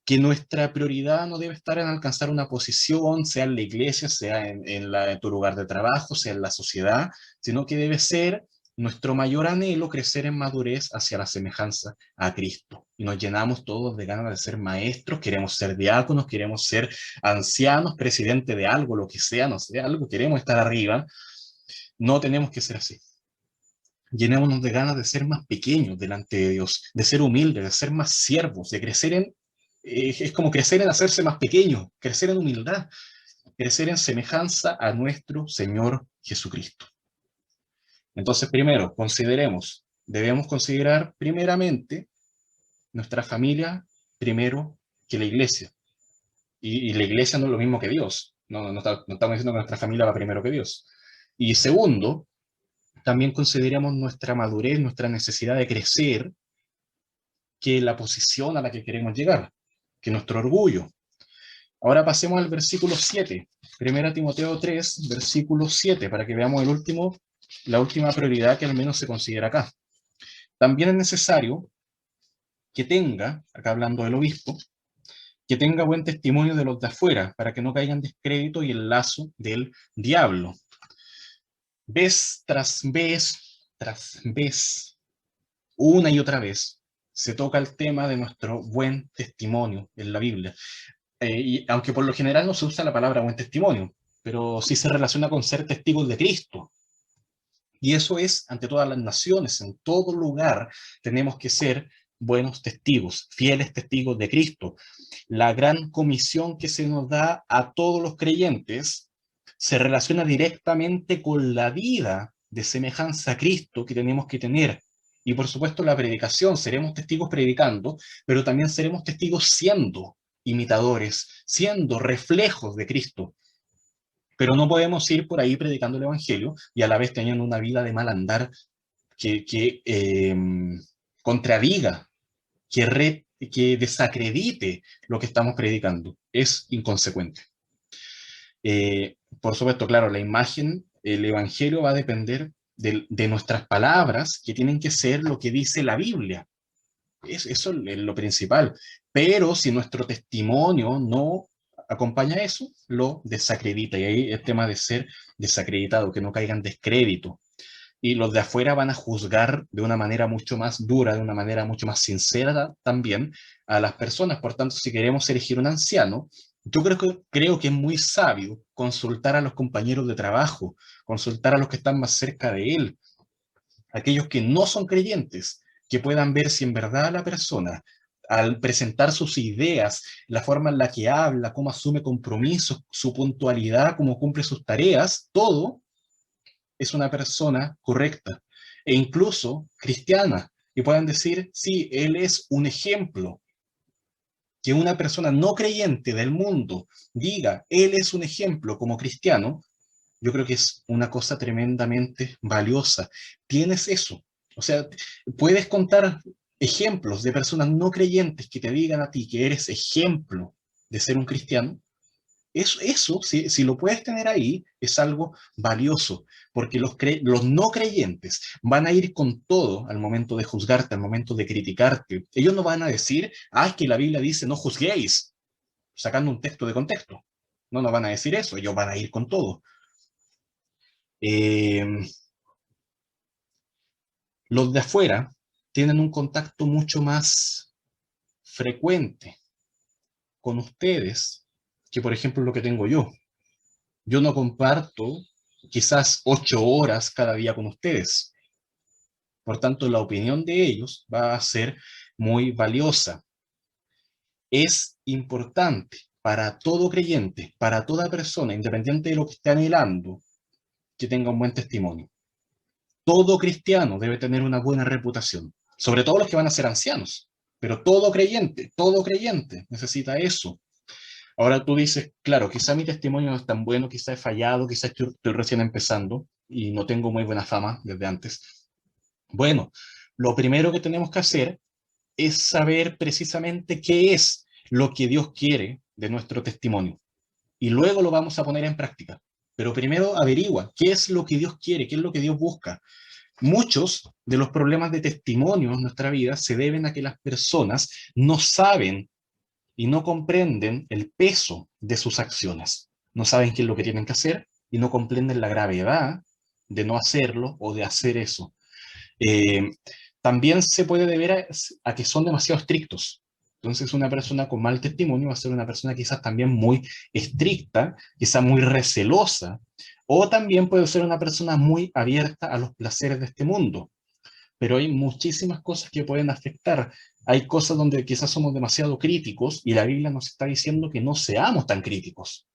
Que nuestra prioridad no debe estar en alcanzar una posición, sea en la iglesia, sea en tu lugar de trabajo, sea en la sociedad, sino que debe ser nuestro mayor anhelo crecer en madurez hacia la semejanza a Cristo. Y nos llenamos todos de ganas de ser maestros, queremos ser diáconos, queremos ser ancianos, presidente de algo, lo que sea, no sé, algo, queremos estar arriba. No tenemos que ser así. Llenémonos de ganas de ser más pequeños delante de Dios, de ser humildes, de ser más siervos, de crecer es como crecer en hacerse más pequeño, crecer en humildad, crecer en semejanza a nuestro Señor Jesucristo. Entonces, primero, debemos considerar primeramente nuestra familia primero que la iglesia. Y la iglesia no es lo mismo que Dios. No estamos diciendo que nuestra familia va primero que Dios. Y segundo, también consideremos nuestra madurez, nuestra necesidad de crecer, que la posición a la que queremos llegar, que nuestro orgullo. Ahora pasemos al versículo 7, 1 Timoteo 3, versículo 7, para que veamos la última prioridad que al menos se considera acá. También es necesario que tenga, acá hablando del obispo, que tenga buen testimonio de los de afuera, para que no caiga en descrédito y el lazo del diablo. Vez tras vez, una y otra vez, se toca el tema de nuestro buen testimonio en la Biblia. Y aunque por lo general no se usa la palabra buen testimonio, pero sí se relaciona con ser testigos de Cristo. Y eso es ante todas las naciones, en todo lugar tenemos que ser buenos testigos, fieles testigos de Cristo. La gran comisión que se nos da a todos los creyentes se relaciona directamente con la vida de semejanza a Cristo que tenemos que tener. Y por supuesto la predicación, seremos testigos predicando, pero también seremos testigos siendo imitadores, siendo reflejos de Cristo. Pero no podemos ir por ahí predicando el Evangelio y a la vez teniendo una vida de mal andar que contradiga, que desacredite lo que estamos predicando. Es inconsecuente. Por supuesto, claro, la imagen, el Evangelio va a depender de nuestras palabras, que tienen que ser lo que dice la Biblia. Eso es lo principal. Pero si nuestro testimonio no acompaña eso, lo desacredita. Y ahí el tema de ser desacreditado, que no caigan descrédito. Y los de afuera van a juzgar de una manera mucho más dura, de una manera mucho más sincera también a las personas. Por tanto, si queremos elegir un anciano, yo creo que es muy sabio consultar a los compañeros de trabajo, consultar a los que están más cerca de él, aquellos que no son creyentes, que puedan ver si en verdad la persona, al presentar sus ideas, la forma en la que habla, cómo asume compromisos, su puntualidad, cómo cumple sus tareas, todo es una persona correcta e incluso cristiana, y puedan decir, sí, él es un ejemplo. Que una persona no creyente del mundo diga, él es un ejemplo como cristiano, yo creo que es una cosa tremendamente valiosa. Tienes eso. O sea, puedes contar ejemplos de personas no creyentes que te digan a ti que eres ejemplo de ser un cristiano. Eso si lo puedes tener ahí, es algo valioso, porque los no creyentes van a ir con todo al momento de juzgarte, al momento de criticarte. Ellos no van a decir, ah, es que la Biblia dice no juzguéis, sacando un texto de contexto. No, no van a decir eso, ellos van a ir con todo. Eh, los de afuera tienen un contacto mucho más frecuente con ustedes que, por ejemplo, lo que tengo yo. Yo no comparto quizás 8 horas cada día con ustedes. Por tanto, la opinión de ellos va a ser muy valiosa. Es importante para todo creyente, para toda persona, independiente de lo que esté anhelando, que tenga un buen testimonio. Todo cristiano debe tener una buena reputación, sobre todo los que van a ser ancianos, pero todo creyente necesita eso. Ahora tú dices, claro, quizá mi testimonio no es tan bueno, quizá he fallado, quizá estoy recién empezando y no tengo muy buena fama desde antes. Bueno, lo primero que tenemos que hacer es saber precisamente qué es lo que Dios quiere de nuestro testimonio. Y luego lo vamos a poner en práctica. Pero primero averigua qué es lo que Dios quiere, qué es lo que Dios busca. Muchos de los problemas de testimonio en nuestra vida se deben a que las personas no saben y no comprenden el peso de sus acciones. No saben qué es lo que tienen que hacer y no comprenden la gravedad de no hacerlo o de hacer eso. Eh, También se puede deber a que son demasiado estrictos. Entonces, una persona con mal testimonio va a ser una persona quizás también muy estricta, quizás muy recelosa, o también puede ser una persona muy abierta a los placeres de este mundo. Pero hay muchísimas cosas que pueden afectar. Hay cosas donde quizás somos demasiado críticos y la Biblia nos está diciendo que no seamos tan críticos.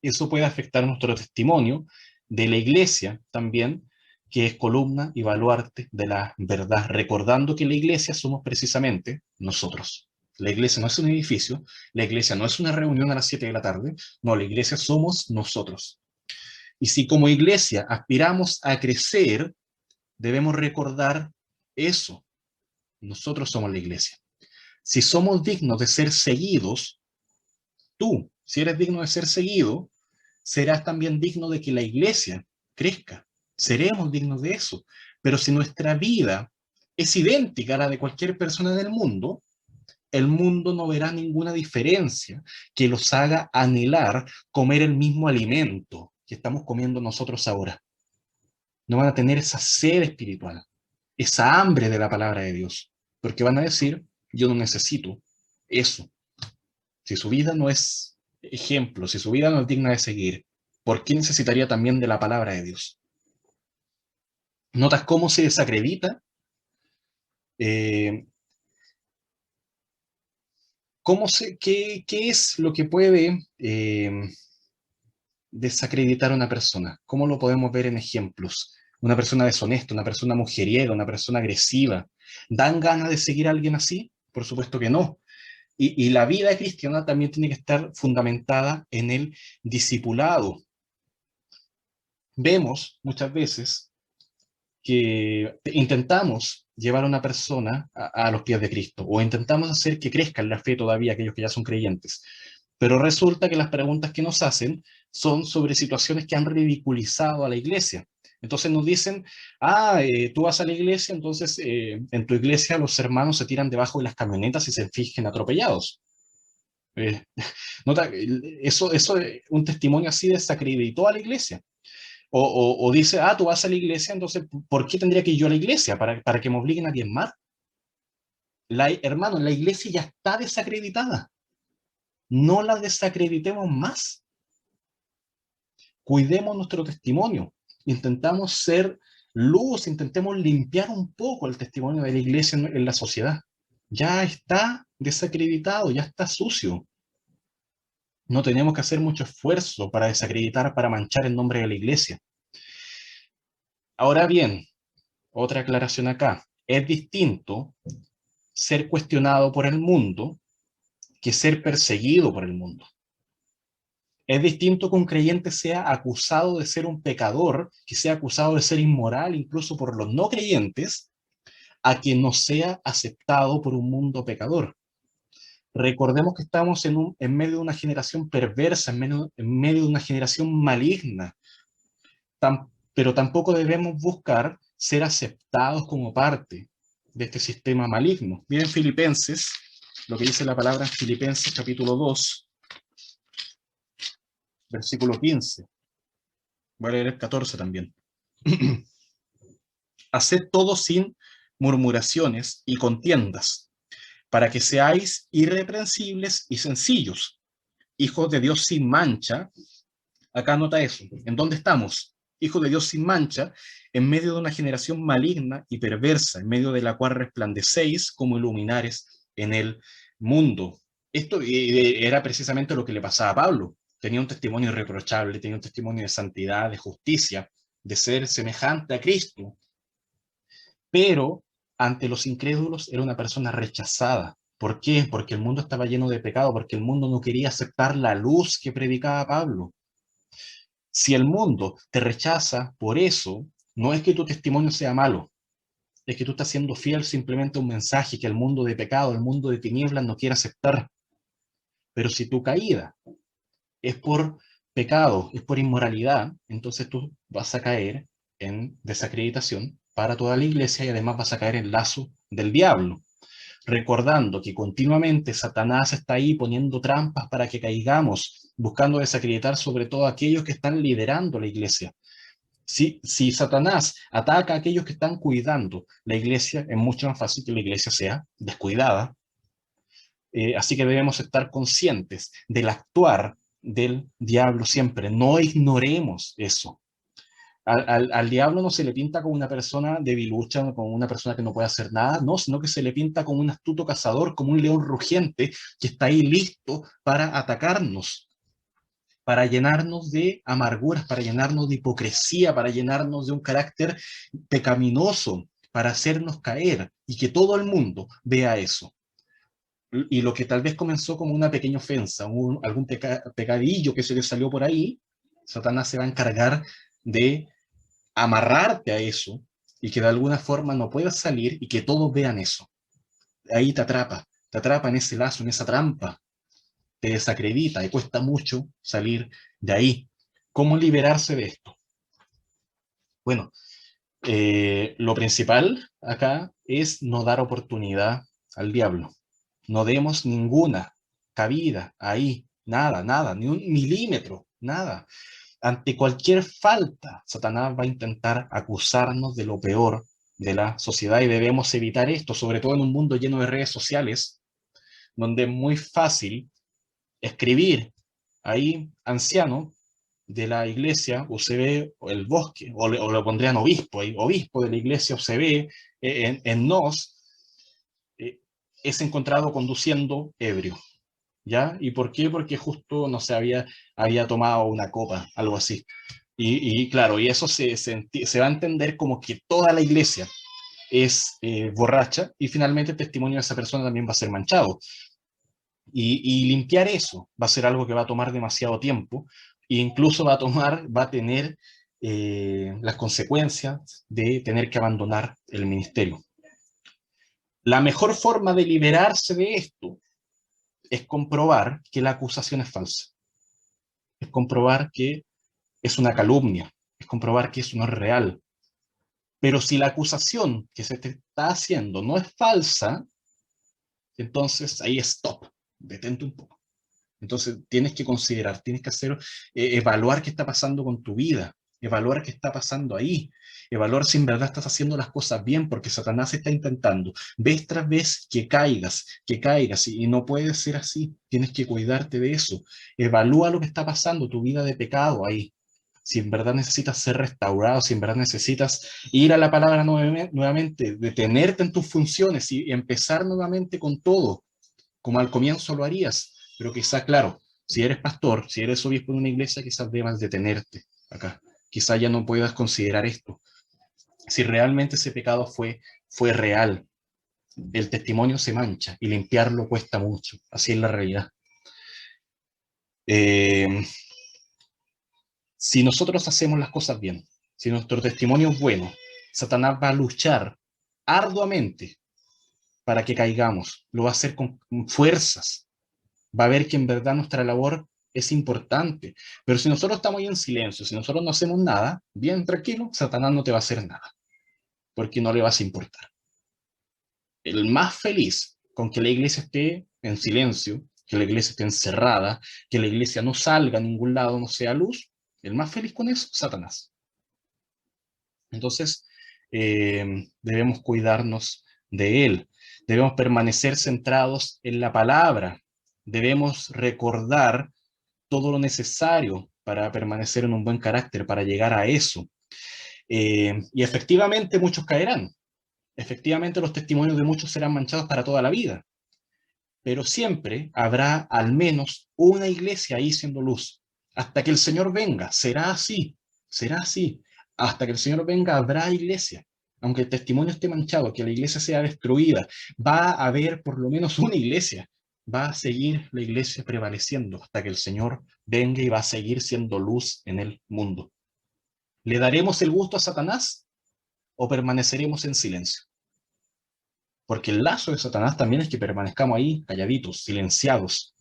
Eso puede afectar nuestro testimonio de la iglesia también, que es columna y baluarte de la verdad, recordando que la iglesia somos precisamente nosotros. La iglesia no es un edificio, la iglesia no es una reunión a las 7 de la tarde, no, la iglesia somos nosotros. Y si como iglesia aspiramos a crecer, debemos recordar eso. Nosotros somos la iglesia. Si somos dignos de ser seguidos, tú, si eres digno de ser seguido, serás también digno de que la iglesia crezca. Seremos dignos de eso. Pero si nuestra vida es idéntica a la de cualquier persona del mundo, el mundo no verá ninguna diferencia que los haga anhelar comer el mismo alimento que estamos comiendo nosotros ahora. No van a tener esa sed espiritual, esa hambre de la palabra de Dios, porque van a decir, yo no necesito eso. Si su vida no es ejemplo, si su vida no es digna de seguir, ¿por qué necesitaría también de la palabra de Dios? ¿Notas cómo se desacredita? Eh, ¿Qué es lo que puede desacreditar a una persona? ¿Cómo lo podemos ver en ejemplos? Una persona deshonesta, una persona mujeriega, una persona agresiva. ¿Dan ganas de seguir a alguien así? Por supuesto que no. Y la vida cristiana también tiene que estar fundamentada en el discipulado. Vemos muchas veces que intentamos llevar a una persona a los pies de Cristo o intentamos hacer que crezca en la fe todavía aquellos que ya son creyentes. Pero resulta que las preguntas que nos hacen son sobre situaciones que han ridiculizado a la iglesia. Entonces nos dicen, tú vas a la iglesia, entonces en tu iglesia los hermanos se tiran debajo de las camionetas y se fijen atropellados. Eh, nota, eso, un testimonio así desacreditó a la iglesia. O dice, tú vas a la iglesia, entonces, ¿por qué tendría que ir yo a la iglesia? ¿Para que me obliguen a diezmar? Hermano, la iglesia ya está desacreditada. No la desacreditemos más. Cuidemos nuestro testimonio. Intentamos ser luz, intentemos limpiar un poco el testimonio de la iglesia en la sociedad. Ya está desacreditado, ya está sucio. No tenemos que hacer mucho esfuerzo para desacreditar, para manchar el nombre de la iglesia. Ahora bien, otra aclaración acá. Es distinto ser cuestionado por el mundo que ser perseguido por el mundo. Es distinto que un creyente sea acusado de ser un pecador, que sea acusado de ser inmoral incluso por los no creyentes, a que no sea aceptado por un mundo pecador. Recordemos que estamos en medio de una generación perversa, en medio de una generación maligna, pero tampoco debemos buscar ser aceptados como parte de este sistema maligno. Miren Filipenses, lo que dice la palabra en Filipenses capítulo 2, versículo 15. Voy a leer el 14 también. Haced todo sin murmuraciones y contiendas, para que seáis irreprensibles y sencillos, hijos de Dios sin mancha. Acá nota eso. ¿En dónde estamos? Hijos de Dios sin mancha, en medio de una generación maligna y perversa, en medio de la cual resplandecéis como iluminares en el mundo. Esto era precisamente lo que le pasaba a Pablo. Tenía un testimonio irreprochable, tenía un testimonio de santidad, de justicia, de ser semejante a Cristo, pero ante los incrédulos era una persona rechazada. ¿Por qué? Porque el mundo estaba lleno de pecado, porque el mundo no quería aceptar la luz que predicaba Pablo. Si el mundo te rechaza por eso, no es que tu testimonio sea malo, es que tú estás siendo fiel simplemente a un mensaje que el mundo de pecado, el mundo de tinieblas no quiere aceptar. Pero si tu caída es por pecado, es por inmoralidad, entonces tú vas a caer en desacreditación para toda la iglesia y además vas a caer en lazo del diablo, recordando que continuamente Satanás está ahí poniendo trampas para que caigamos, buscando desacreditar sobre todo a aquellos que están liderando la iglesia. Si Satanás ataca a aquellos que están cuidando la iglesia, es mucho más fácil que la iglesia sea descuidada. Así que debemos estar conscientes del actuar del diablo siempre. No ignoremos eso. Al diablo no se le pinta como una persona debilucha, como una persona que no puede hacer nada, no, sino que se le pinta como un astuto cazador, como un león rugiente que está ahí listo para atacarnos, para llenarnos de amarguras, para llenarnos de hipocresía, para llenarnos de un carácter pecaminoso, para hacernos caer y que todo el mundo vea eso. Y lo que tal vez comenzó como una pequeña ofensa, algún pecadillo que se le salió por ahí, Satanás se va a encargar de amarrarte a eso y que de alguna forma no puedas salir y que todos vean eso. Ahí te atrapa en ese lazo, en esa trampa, te desacredita y cuesta mucho salir de ahí. ¿Cómo liberarse de esto? Bueno, lo principal acá es no dar oportunidad al diablo. No demos ninguna cabida ahí, nada, nada, ni un milímetro, nada. Ante cualquier falta, Satanás va a intentar acusarnos de lo peor de la sociedad y debemos evitar esto, sobre todo en un mundo lleno de redes sociales, donde es muy fácil escribir ahí anciano de la iglesia UCB o el bosque, o lo pondrían obispo, obispo de la iglesia UCB en Nos, es encontrado conduciendo ebrio. ¿Ya? ¿Y por qué? Porque justo, no sé, había tomado una copa, algo así. Y claro, y eso se va a entender como que toda la iglesia es borracha y finalmente el testimonio de esa persona también va a ser manchado. Y limpiar eso va a ser algo que va a tomar demasiado tiempo e incluso va a tener las consecuencias de tener que abandonar el ministerio. La mejor forma de liberarse de esto es comprobar que la acusación es falsa, es comprobar que es una calumnia, es comprobar que eso no es real. Pero si la acusación que se te está haciendo no es falsa, entonces ahí stop, detente un poco. Entonces tienes que considerar, tienes que hacer, evaluar qué está pasando con tu vida, evaluar qué está pasando ahí, evaluar si en verdad estás haciendo las cosas bien, porque Satanás está intentando vez tras vez que caigas, y no puede ser así, tienes que cuidarte de eso. Evalúa lo que está pasando, tu vida de pecado ahí. Si en verdad necesitas ser restaurado, si en verdad necesitas ir a la palabra nuevamente, detenerte en tus funciones y empezar nuevamente con todo, como al comienzo lo harías. Pero quizá, claro, si eres pastor, si eres obispo de una iglesia, quizás debas detenerte acá. Quizá ya no puedas considerar esto. Si realmente ese pecado fue real, el testimonio se mancha y limpiarlo cuesta mucho. Así es la realidad. Eh, si nosotros hacemos las cosas bien, si nuestro testimonio es bueno, Satanás va a luchar arduamente para que caigamos. Lo va a hacer con fuerzas. Va a ver que en verdad nuestra labor es importante. Pero si nosotros estamos ahí en silencio, si nosotros no hacemos nada, bien tranquilo, Satanás no te va a hacer nada, porque no le vas a importar. El más feliz con que la iglesia esté en silencio, que la iglesia esté encerrada, que la iglesia no salga a ningún lado, no sea luz, el más feliz con eso, Satanás. Entonces, debemos cuidarnos de él. Debemos permanecer centrados en la palabra. Debemos recordar todo lo necesario para permanecer en un buen carácter, para llegar a eso. Y efectivamente muchos caerán. Efectivamente los testimonios de muchos serán manchados para toda la vida. Pero siempre habrá al menos una iglesia ahí siendo luz. Hasta que el Señor venga. Será así. Será así. Hasta que el Señor venga, habrá iglesia. Aunque el testimonio esté manchado, que la iglesia sea destruida, va a haber por lo menos una iglesia. Va a seguir la iglesia prevaleciendo hasta que el Señor venga y va a seguir siendo luz en el mundo. ¿Le daremos el gusto a Satanás o permaneceremos en silencio? Porque el lazo de Satanás también es que permanezcamos ahí calladitos, silenciados.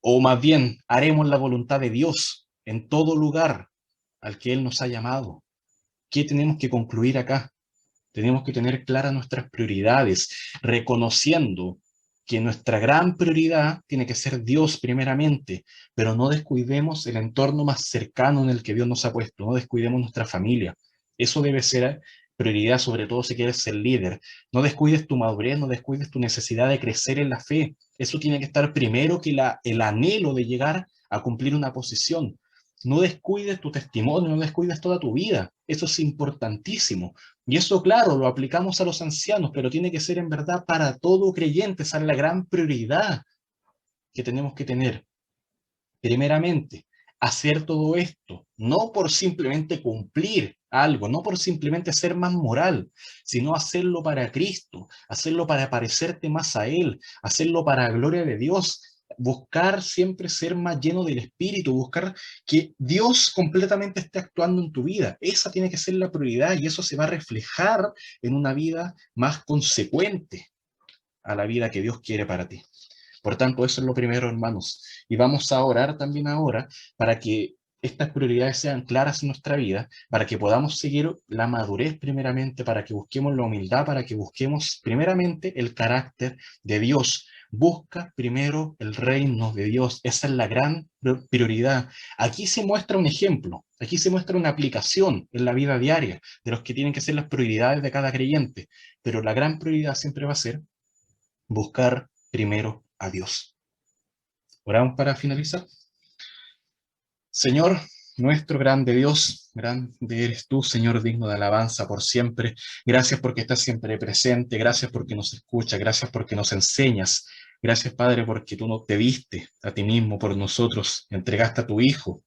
O más bien, haremos la voluntad de Dios en todo lugar al que Él nos ha llamado. ¿Qué tenemos que concluir acá? Tenemos que tener claras nuestras prioridades, reconociendo que nuestra gran prioridad tiene que ser Dios primeramente, pero no descuidemos el entorno más cercano en el que Dios nos ha puesto, no descuidemos nuestra familia. Eso debe ser prioridad, sobre todo si quieres ser líder. No descuides tu madurez, no descuides tu necesidad de crecer en la fe. Eso tiene que estar primero que el anhelo de llegar a cumplir una posición. No descuides tu testimonio, no descuides toda tu vida. Eso es importantísimo. Y eso, claro, lo aplicamos a los ancianos, pero tiene que ser en verdad para todo creyente. Esa es la gran prioridad que tenemos que tener. Primeramente, hacer todo esto, no por simplemente cumplir algo, no por simplemente ser más moral, sino hacerlo para Cristo, hacerlo para parecerte más a Él, hacerlo para la gloria de Dios, buscar siempre ser más lleno del Espíritu, buscar que Dios completamente esté actuando en tu vida. Esa tiene que ser la prioridad y eso se va a reflejar en una vida más consecuente a la vida que Dios quiere para ti. Por tanto, eso es lo primero, hermanos. Y vamos a orar también ahora para que estas prioridades sean claras en nuestra vida, para que podamos seguir la madurez primeramente, para que busquemos la humildad, para que busquemos primeramente el carácter de Dios. Busca primero el reino de Dios. Esa es la gran prioridad. Aquí se muestra un ejemplo, aquí se muestra una aplicación en la vida diaria de los que tienen que ser las prioridades de cada creyente. Pero la gran prioridad siempre va a ser buscar primero a Dios. Oramos para finalizar. Señor, nuestro grande Dios, grande eres tú, Señor, digno de alabanza por siempre. Gracias porque estás siempre presente, gracias porque nos escuchas, gracias porque nos enseñas. Gracias, Padre, porque tú no te diste a ti mismo por nosotros, entregaste a tu Hijo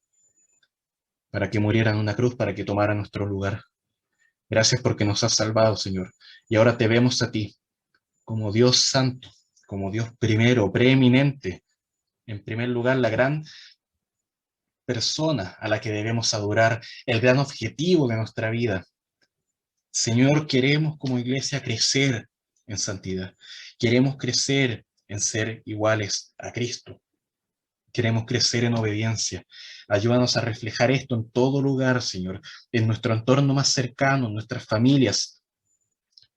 para que muriera en una cruz, para que tomara nuestro lugar. Gracias porque nos has salvado, Señor. Y ahora te vemos a ti como Dios santo, como Dios primero, preeminente. En primer lugar, la gran persona a la que debemos adorar, el gran objetivo de nuestra vida. Señor, queremos como iglesia crecer en santidad. Queremos crecer en ser iguales a Cristo. Queremos crecer en obediencia. Ayúdanos a reflejar esto en todo lugar, Señor, en nuestro entorno más cercano, en nuestras familias.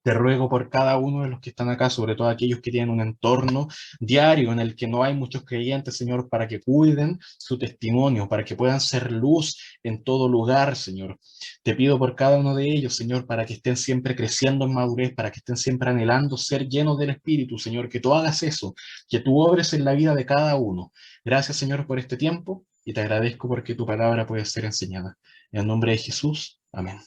Te ruego por cada uno de los que están acá, sobre todo aquellos que tienen un entorno diario en el que no hay muchos creyentes, Señor, para que cuiden su testimonio, para que puedan ser luz en todo lugar, Señor. Te pido por cada uno de ellos, Señor, para que estén siempre creciendo en madurez, para que estén siempre anhelando ser llenos del Espíritu, Señor, que tú hagas eso, que tú obres en la vida de cada uno. Gracias, Señor, por este tiempo y te agradezco porque tu palabra puede ser enseñada. En el nombre de Jesús, amén.